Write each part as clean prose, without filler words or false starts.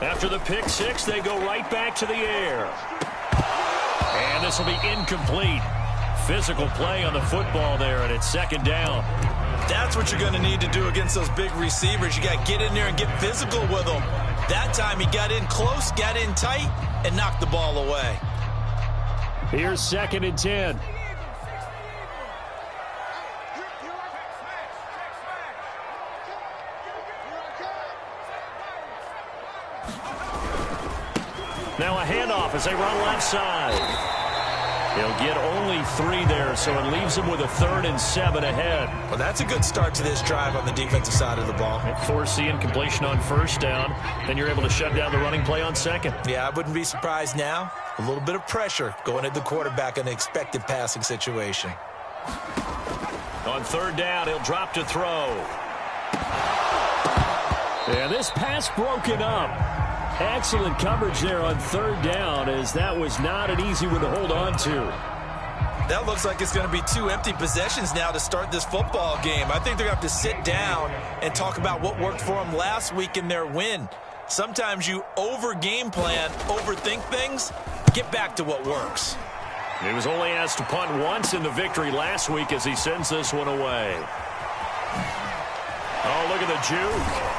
After the pick six, they go right back to the air. And this will be incomplete. Physical play on the football there, and it's second down. That's what you're going to need to do against those big receivers. You got to get in there and get physical with them. That time he got in close, got in tight, and knocked the ball away. Here's 2nd and 10. Now a handoff as they run left side. He'll get only 3 there, so it leaves him with a 3rd and 7 ahead. Well, that's a good start to this drive on the defensive side of the ball. Force the incompletion on 1st down, then you're able to shut down the running play on 2nd. Yeah, I wouldn't be surprised now. A little bit of pressure going at the quarterback in an expected passing situation. On 3rd down, he'll drop to throw. And this pass broken up. Excellent coverage there on 3rd down, as that was not an easy one to hold on to. That looks like it's going to be 2 empty possessions now to start this football game. I think they're going to have to sit down and talk about what worked for them last week in their win. Sometimes you over-game plan, overthink things. Get back to what works. He was only asked to punt once in the victory last week as he sends this one away. Oh, look at the juke.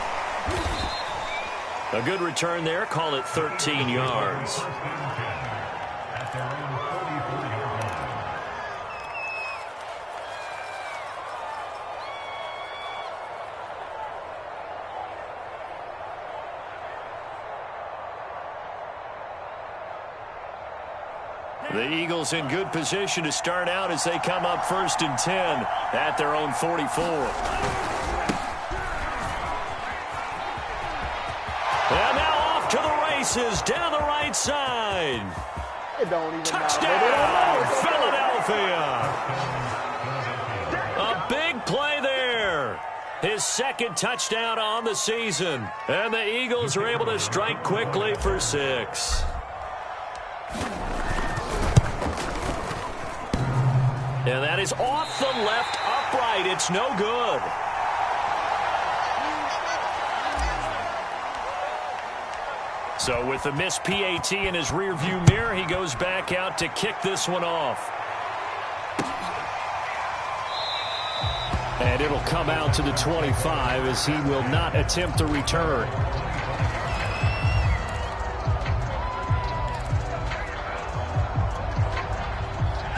A good return there. Call it 13 yards. The Eagles in good position to start out as they come up 1st and 10 at their own 44. And now off to the races down the right side. Touchdown, Philadelphia. A big play there. His 2nd touchdown on the season. And the Eagles are able to strike quickly for 6. And that is off the left upright. It's no good. So with the missed PAT in his rearview mirror, he goes back out to kick this one off. And it'll come out to the 25 as he will not attempt a return.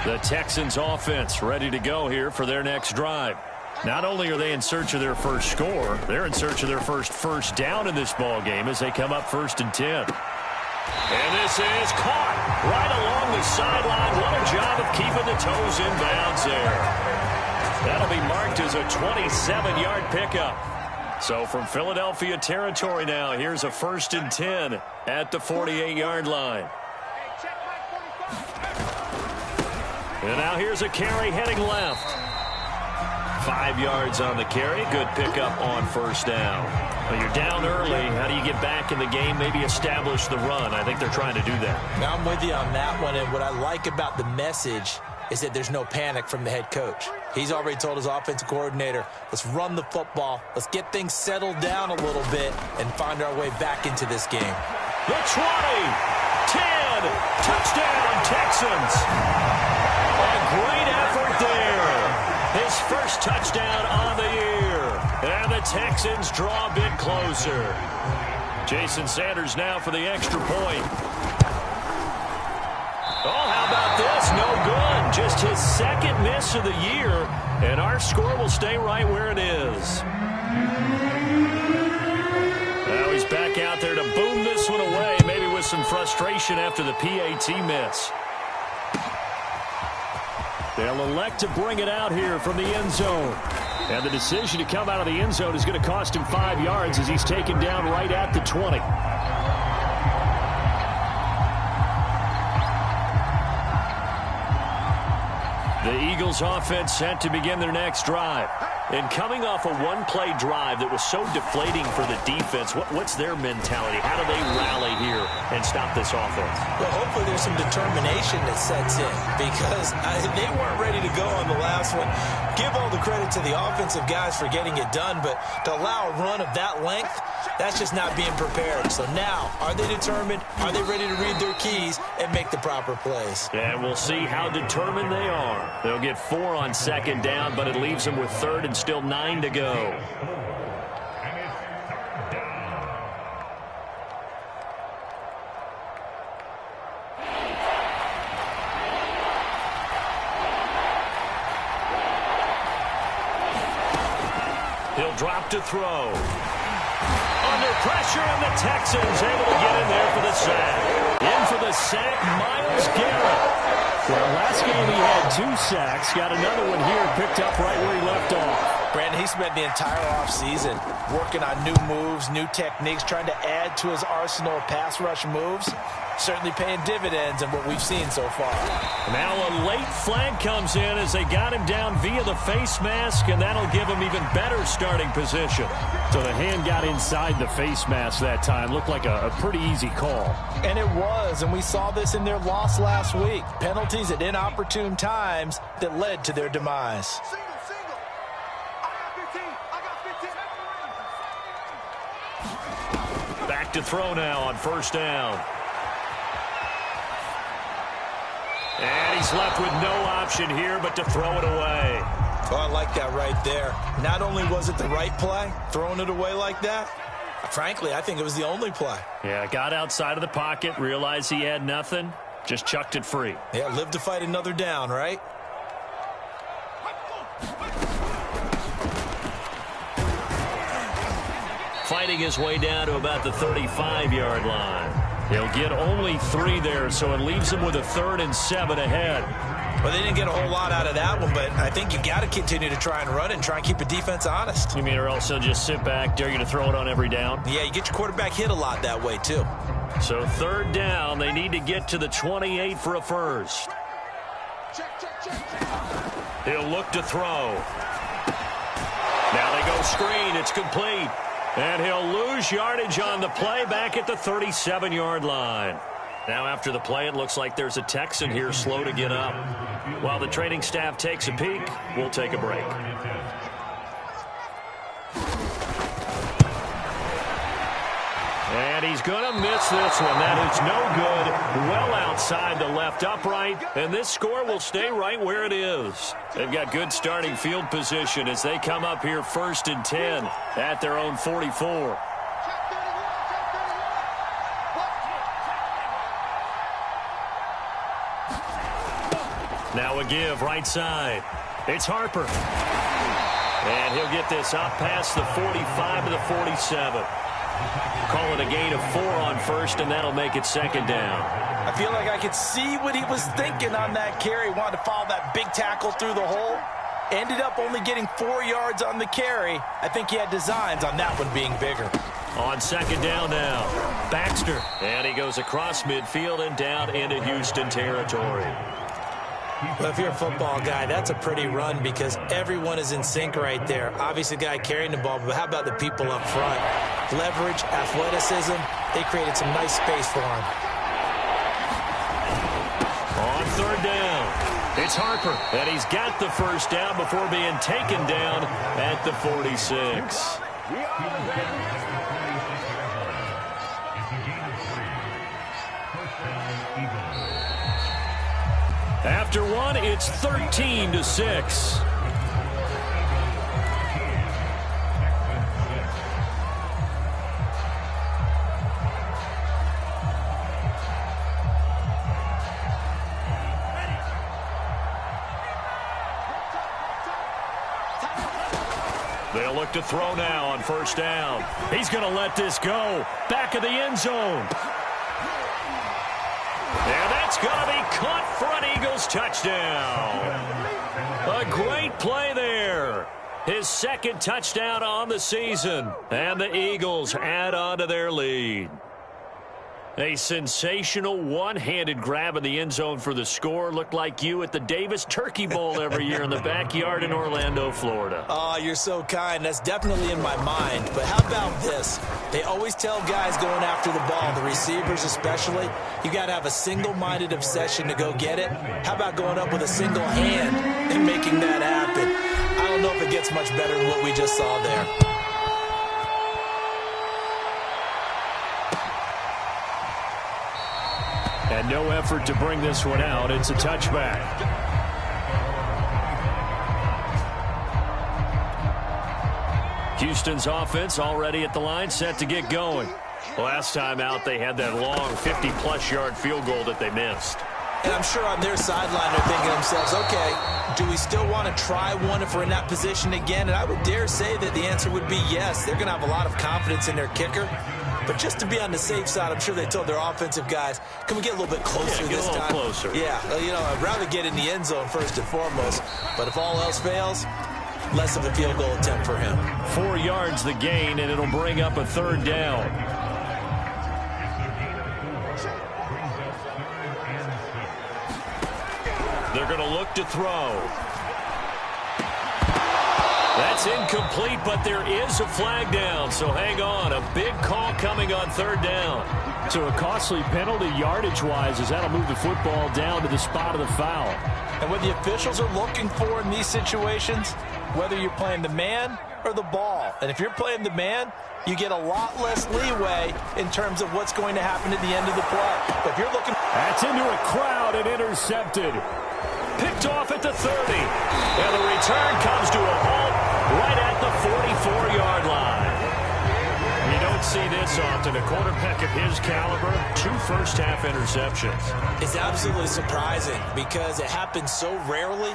The Texans offense ready to go here for their next drive. Not only are they in search of their first score, they're in search of their first down in this ball game as they come up 1st and 10. And this is caught right along the sideline. What a job of keeping the toes in bounds there. That'll be marked as a 27-yard pickup. So from Philadelphia territory now, here's a 1st and 10 at the 48-yard line. And now here's a carry heading left. 5 yards on the carry. Good pickup on 1st down. Well, you're down early. How do you get back in the game? Maybe establish the run. I think they're trying to do that. Now I'm with you on that one. And what I like about the message is that there's no panic from the head coach. He's already told his offensive coordinator, let's run the football. Let's get things settled down a little bit and find our way back into this game. The 20, 10, touchdown Texans. A great effort there. His first touchdown on the year. And the Texans draw a bit closer. Jason Sanders now for the extra point. Oh, how about this? No good. Just his 2nd miss of the year. And our score will stay right where it is. Now he's back out there to boom this one away, maybe with some frustration after the PAT miss. They'll elect to bring it out here from the end zone. And the decision to come out of the end zone is going to cost him 5 yards as he's taken down right at the 20. The Eagles offense set to begin their next drive. And coming off a one-play drive that was so deflating for the defense, what's their mentality? How do they rally here and stop this offense? Well, hopefully there's some determination that sets in because they weren't ready to go on the last one. Give all the credit to the offensive guys for getting it done, but to allow a run of that length, that's just not being prepared. So now, are they determined? Are they ready to read their keys and make the proper plays? And we'll see how determined they are. They'll get 4 on second down, but it leaves them with third and still 9 to go. He'll drop to throw. Under pressure, and the Texans able to get in there for the sack. In for the sack, Myles Garrett. Well, last game he had 2 sacks. Got another one here picked up right where he left off. Brandon, he spent the entire offseason working on new moves, new techniques, trying to add to his arsenal of pass rush moves. Certainly paying dividends in what we've seen so far. Now a late flag comes in as they got him down via the face mask, and that'll give him even better starting position. So the hand got inside the face mask that time. Looked like a pretty easy call. And it was, and we saw this in their loss last week. Penalties at inopportune times that led to their demise. Back to throw now on first down. And he's left with no option here but to throw it away. Oh, I like that right there. Not only was it the right play, throwing it away like that, frankly, I think it was the only play. Yeah, got outside of the pocket, realized he had nothing, just chucked it free. Yeah, live to fight another down, right? Fighting his way down to about the 35-yard line. He'll get only 3 there, so it leaves him with a 3rd and 7 ahead. Well, they didn't get a whole lot out of that one, but I think you got to continue to try and run and try and keep the defense honest. You mean or else they'll just sit back, dare you to throw it on every down? Yeah, you get your quarterback hit a lot that way, too. So 3rd down, they need to get to the 28 for a first. He'll look to throw. Now they go screen. It's complete. And he'll lose yardage on the play back at the 37-yard line. Now after the play, it looks like there's a Texan here slow to get up. While the training staff takes a peek, we'll take a break. And he's going to miss this one. That is no good. Well outside the left upright. And this score will stay right where it is. They've got good starting field position as they come up here 1st and 10 at their own 44. Now a give right side. It's Harper. And he'll get this up past the 45 to the 47. Call it a gain of 4 on first, and that'll make it 2nd down. I feel like I could see what he was thinking on that carry. Wanted to follow that big tackle through the hole. Ended up only getting 4 yards on the carry. I think he had designs on that one being bigger. On 2nd down now, Baxter. And he goes across midfield and down into Houston territory. Well, if you're a football guy, that's a pretty run because everyone is in sync right there. Obviously, the guy carrying the ball, but how about the people up front? Leverage, athleticism, they created some nice space for him. On 3rd down, it's Harper, and he's got the first down before being taken down at the 46. After one, it's 13-6. They'll look to throw now on 1st down. He's going to let this go. Back of the end zone. And that's going to be caught for an Eagles touchdown. A great play there. His 2nd touchdown on the season. And the Eagles add on to their lead. A sensational one-handed grab in the end zone for the score. Looked like you at the Davis Turkey Bowl every year in the backyard in Orlando, Florida. Oh, you're so kind. That's definitely in my mind. But how about this? They always tell guys going after the ball, the receivers especially, you got to have a single-minded obsession to go get it. How about going up with a single hand and making that happen? I don't know if it gets much better than what we just saw there. And no effort to bring this one out. It's a touchback. Houston's offense already at the line, set to get going. Last time out, they had that long 50-plus yard field goal that they missed. And I'm sure on their sideline they're thinking to themselves, okay, do we still want to try one if we're in that position again? And I would dare say that the answer would be yes. They're going to have a lot of confidence in their kicker. But just to be on the safe side, I'm sure they told their offensive guys, can we get a little bit closer this time? Yeah, get a little closer. Yeah, you know, I'd rather get in the end zone first and foremost. But if all else fails, less of a field goal attempt for him. 4 yards the gain, and it'll bring up a third down. They're going to look to throw. That's incomplete, but there is a flag down, so hang on. A big call coming on third down. So a costly penalty yardage-wise as that'll move the football down to the spot of the foul. And what the officials are looking for in these situations, whether you're playing the man or the ball. And if you're playing the man, you get a lot less leeway in terms of what's going to happen at the end of the play. But if you're looking... That's into a crowd and intercepted. Picked off at the 30. And the return comes to a halt right at the 44-yard line. You don't see this often. A quarterback of his caliber, 2 first-half interceptions. It's absolutely surprising because it happens so rarely.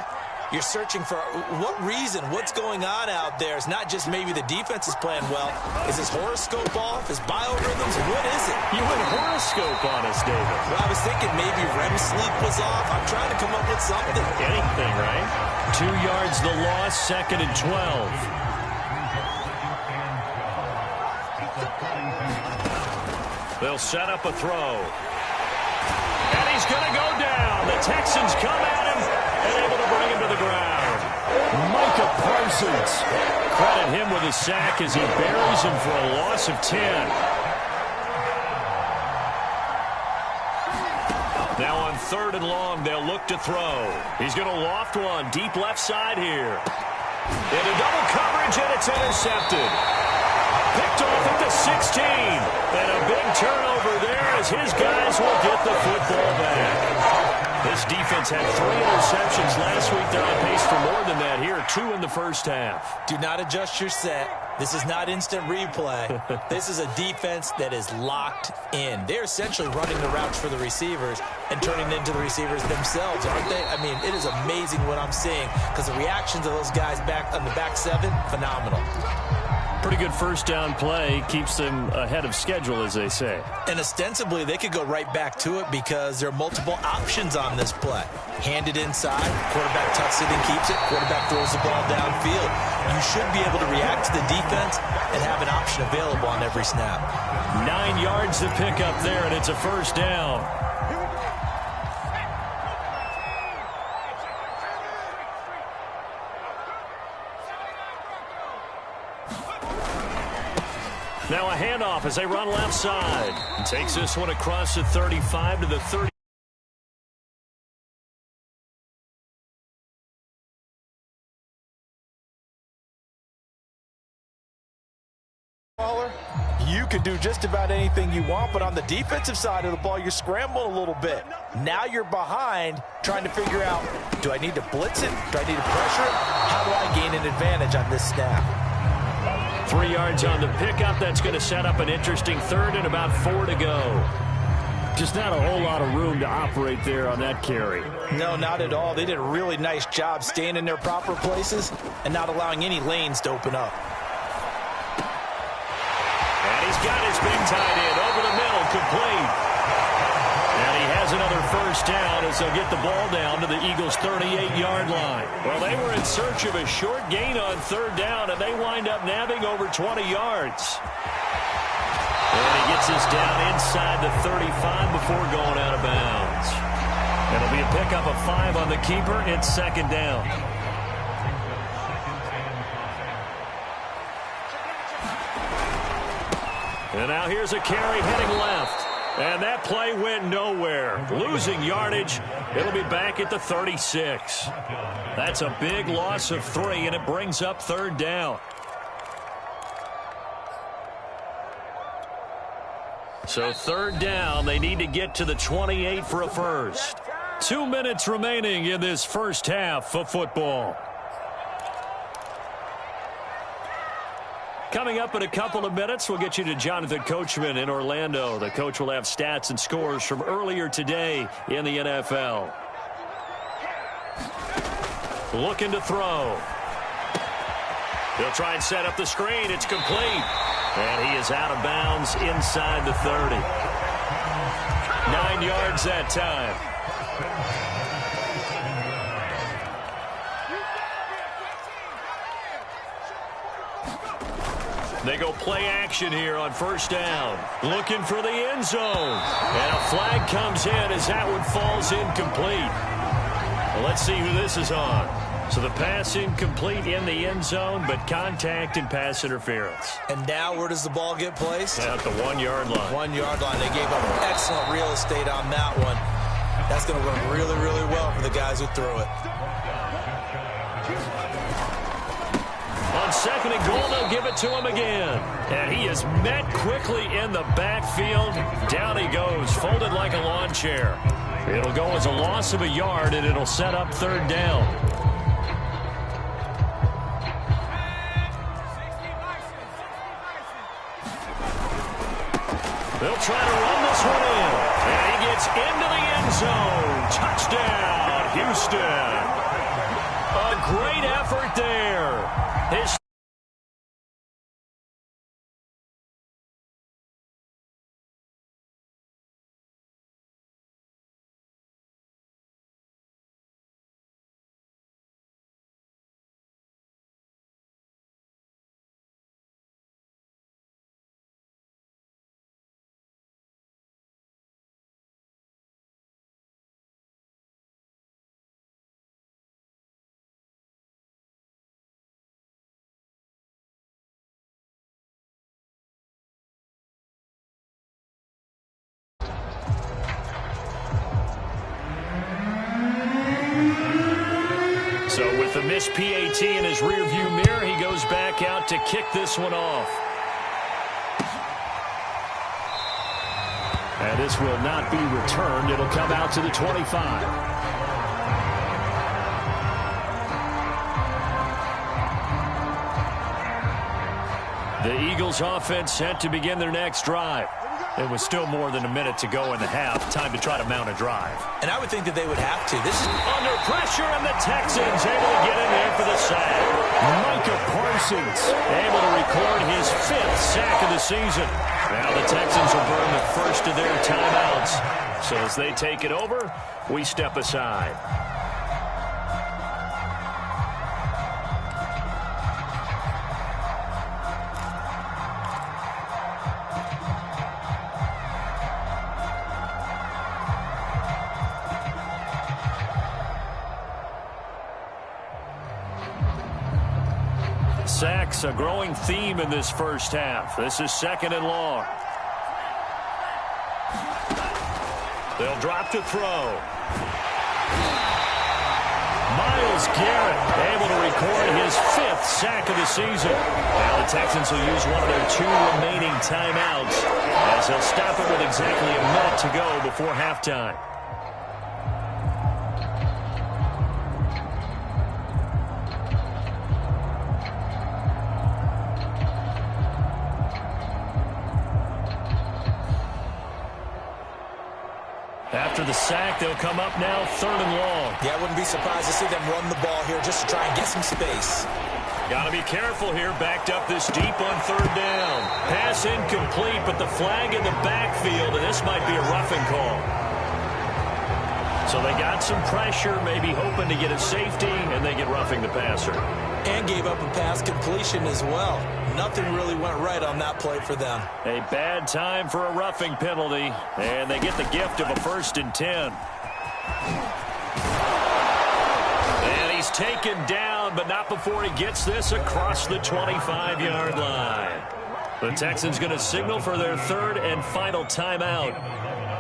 You're searching for what reason, what's going on out there. It's not just maybe the defense is playing well. Is his horoscope off? His biorhythms? What is it? You went horoscope on us, David. Well, I was thinking maybe REM sleep was off. I'm trying to come up with something. Anything, right? 2 yards the loss, 2nd and 12. They'll set up a throw. And he's going to go down. The Texans come at him and able to bring him to the ground. Micah Parsons. Credit him with a sack as he buries him for a loss of 10. Now on 3rd and long, they'll look to throw. He's going to loft one deep left side here. Into double coverage, and it's intercepted. Picked off at the 16. And a big turnover there as his guys will get the football back. This defense had 3 interceptions last week. They're on pace for more than that here. 2 in the first half. Do not adjust your set. This is not instant replay. This is a defense that is locked in. They're essentially running the routes for the receivers and turning into the receivers themselves, aren't they? I mean, it is amazing what I'm seeing because the reactions of those guys back on the back 7, phenomenal. Pretty good first down play. Keeps them ahead of schedule, as they say. And ostensibly, they could go right back to it because there are multiple options on this play. Hand it inside. Quarterback tucks it and keeps it. Quarterback throws the ball downfield. You should be able to react to the defense and have an option available on every snap. 9 yards to pick up there, and it's a first down. Now a handoff as they run left side. And takes this one across the 35 to the 30. You can do just about anything you want, but on the defensive side of the ball, you're scrambling a little bit. Now you're behind, trying to figure out, do I need to blitz it? Do I need to pressure it? How do I gain an advantage on this snap? 3 yards on the pickup. That's going to set up an interesting 3rd and about 4 to go. Just not a whole lot of room to operate there on that carry. No, not at all. They did a really nice job staying in their proper places and not allowing any lanes to open up. And he's got his big tight end over the middle, complete. And he has another first down as they'll get the ball down to the Eagles' 38-yard line. Well, they were in search of a short gain on 3rd down, and they wind up nabbing over 20 yards. And he gets this down inside the 35 before going out of bounds. It'll be a pickup of 5 on the keeper. It's second down. And now here's a carry heading left. And that play went nowhere. Losing yardage. It'll be back at the 36. That's a big loss of 3, and it brings up third down. So third down, they need to get to the 28 for a first. 2 minutes remaining in this first half of football. Coming up in a couple of minutes, we'll get you to Jonathan Coachman in Orlando. The coach will have stats and scores from earlier today in the NFL. Looking to throw. He'll try and set up the screen. It's complete. And he is out of bounds inside the 30. 9 yards that time. They go play action here on first down. Looking for the end zone. And a flag comes in as that one falls incomplete. Well, let's see who this is on. So the pass incomplete in the end zone, but contact and pass interference. And now where does the ball get placed? At the 1 yard line. 1 yard line. They gave up excellent real estate on that one. That's going to work really, really well for the guys who threw it. On second and goal, they'll give it to him again. And he is met quickly in the backfield. Down he goes, folded like a lawn chair. It'll go as a loss of a yard, and it'll set up third down. They'll try to run this one in. And he gets into the end zone. Touchdown, Houston. A great effort there. His So with the missed PAT in his rearview mirror, he goes back out to kick this one off. And this will not be returned. It'll come out to the 25. The Eagles offense set to begin their next drive. It was still more than a minute to go in the half. Time to try to mount a drive. And I would think that they would have to. This is under pressure, and the Texans able to get in there for the sack. Micah Parsons able to record his 5th sack of the season. Now the Texans will burn the first of their timeouts. So as they take it over, we step aside. Sacks, a growing theme in this first half. This is second and long. They'll drop to throw. Myles Garrett able to record his 5th sack of the season. Now the Texans will use one of their 2 remaining timeouts as they'll stop it with exactly a minute to go before halftime. After the sack, they'll come up now third and long. Yeah, I wouldn't be surprised to see them run the ball here just to try and get some space. Got to be careful here, backed up this deep on third down. Pass incomplete, but the flag in the backfield, and this might be a roughing call. So they got some pressure, maybe hoping to get a safety, and they get roughing the passer. And gave up a pass completion as well. Nothing really went right on that play for them. A bad time for a roughing penalty, and they get the gift of a 1st and 10. And he's taken down, but not before he gets this across the 25-yard line. The Texans going to signal for their 3rd and final timeout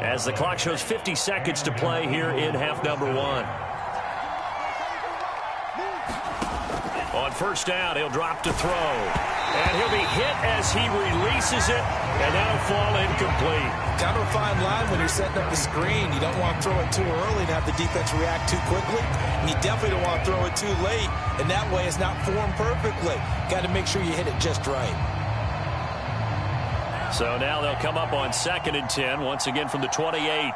as the clock shows 50 seconds to play here in half number 1. On 1st down, he'll drop to throw. And he'll be hit as he releases it, and that'll fall incomplete. Kind of a fine line when you're setting up the screen. You don't want to throw it too early and have the defense react too quickly. And you definitely don't want to throw it too late. And that way it's not formed perfectly. Got to make sure you hit it just right. So now they'll come up on 2nd and 10, once again from the 28.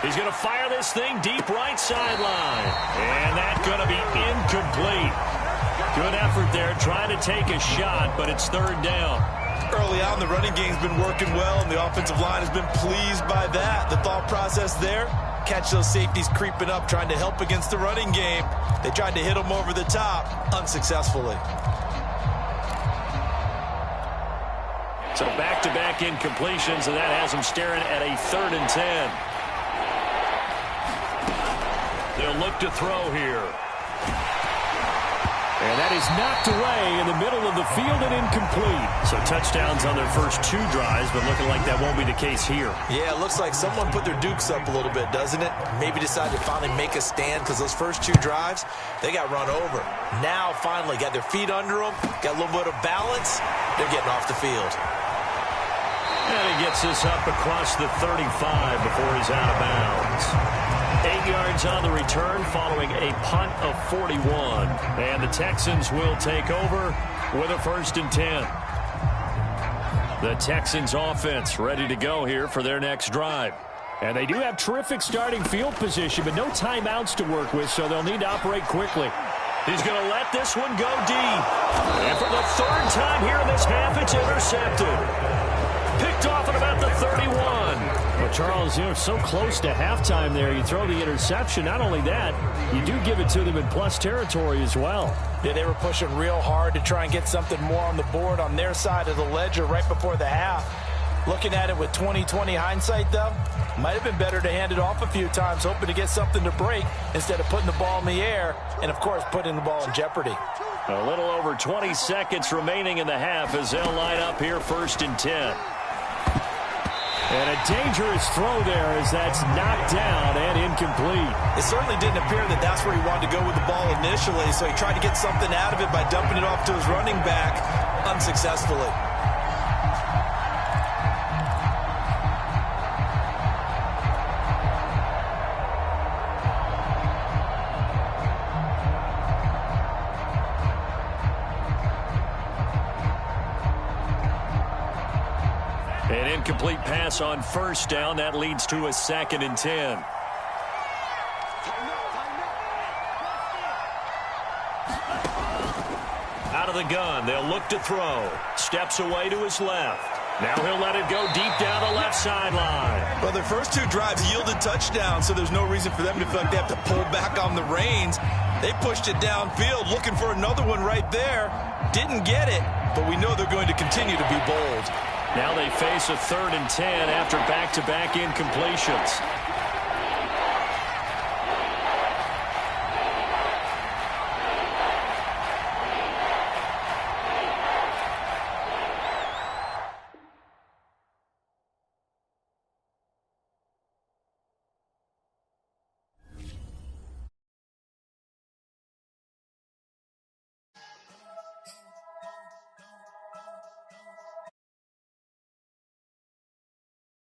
He's going to fire this thing deep right sideline. And that's going to be incomplete. Good effort there, trying to take a shot, but it's 3rd down. Early on, the running game's been working well, and the offensive line has been pleased by that. The thought process there, catch those safeties creeping up, trying to help against the running game. They tried to hit them over the top, unsuccessfully. So back-to-back incompletions, and that has them staring at a 3rd and 10. They'll look to throw here. And that is knocked away in the middle of the field and incomplete. So touchdowns on their first 2 drives, but looking like that won't be the case here. Yeah, it looks like someone put their dukes up a little bit, doesn't it? Maybe decided to finally make a stand because those first 2 drives, they got run over. Now finally got their feet under them, got a little bit of balance. They're getting off the field. And he gets this up across the 35 before he's out of bounds. 8 yards on the return following a punt of 41. And the Texans will take over with a 1st and 10. The Texans offense ready to go here for their next drive. And they do have terrific starting field position, but no timeouts to work with, so they'll need to operate quickly. He's going to let this one go deep. And for the 3rd time here in this half, it's intercepted. Picked off at about the 31. Well, Charles, you're so close to halftime there. You throw the interception. Not only that, you do give it to them in plus territory as well. Yeah, they were pushing real hard to try and get something more on the board on their side of the ledger right before the half. Looking at it with 20/20 hindsight, though, might have been better to hand it off a few times, hoping to get something to break instead of putting the ball in the air and, of course, putting the ball in jeopardy. A little over 20 seconds remaining in the half as they'll line up here 1st and 10. And a dangerous throw there as that's knocked down and incomplete. It certainly didn't appear that that's where he wanted to go with the ball initially, so he tried to get something out of it by dumping it off to his running back unsuccessfully. An incomplete pass on 1st down. That leads to a 2nd and 10. Out of the gun. They'll look to throw. Steps away to his left. Now he'll let it go deep down the left sideline. Well, their first 2 drives yielded touchdowns, so there's no reason for them to feel like they have to pull back on the reins. They pushed it downfield, looking for another one right there. Didn't get it, but we know they're going to continue to be bold. Now they face a 3rd and 10 after back-to-back incompletions.